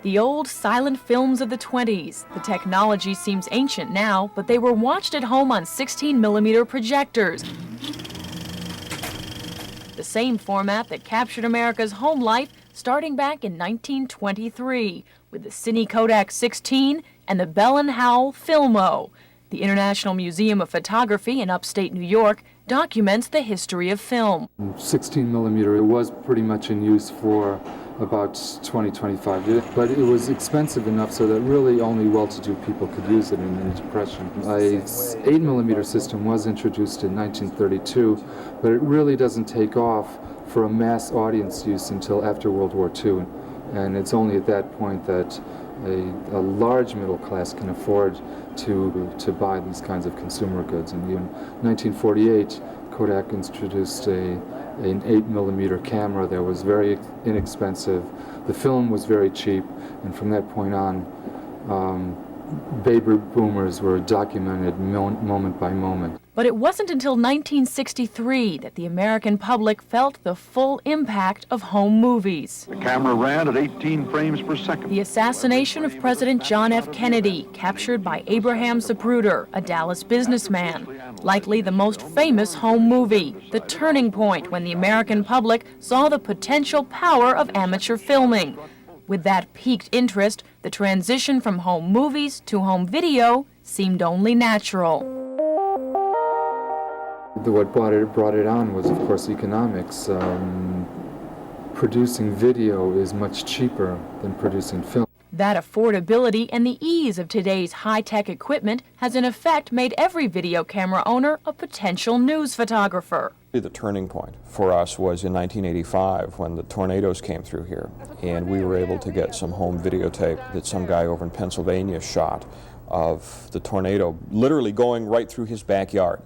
The old silent films of the 20s. The technology seems ancient now, but they were watched at home on 16mm projectors. The same format that captured America's home life starting back in 1923 with the Cine Kodak 16 and the Bell & Howell Filmo. The International Museum of Photography in upstate New York documents the history of film. 16mm, it was pretty much in use for about 20-25 years, but it was expensive enough so that really only well-to-do people could use it in the Depression. A 8mm system was introduced in 1932, but it really doesn't take off for a mass audience use until after World War II, and it's only at that point that a large middle class can afford to buy these kinds of consumer goods. And in 1948, Kodak introduced an 8mm camera that was very inexpensive. The film was very cheap, and from that point on, baby boomers were documented moment by moment. But it wasn't until 1963 that the American public felt the full impact of home movies. The camera ran at 18 frames per second. The assassination of President John F. Kennedy, captured by Abraham Zapruder, a Dallas businessman. Likely the most famous home movie, the turning point when the American public saw the potential power of amateur filming. With that piqued interest, the transition from home movies to home video seemed only natural. What brought it on was, of course, economics. Producing video is much cheaper than producing film. That affordability and the ease of today's high-tech equipment has in effect made every video camera owner a potential news photographer. The turning point for us was in 1985 when the tornadoes came through here, and we were able to get some home videotape that some guy over in Pennsylvania shot of the tornado literally going right through his backyard.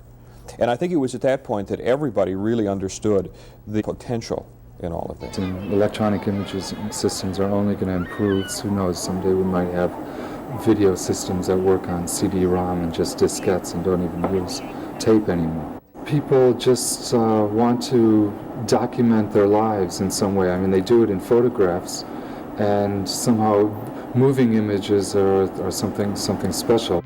And I think it was at that point that everybody really understood the potential in all of this. And electronic images systems are only going to improve. Who knows, someday we might have video systems that work on CD-ROM and just diskettes and don't even use tape anymore. People just want to document their lives in some way. I mean, they do it in photographs, and somehow moving images are something special.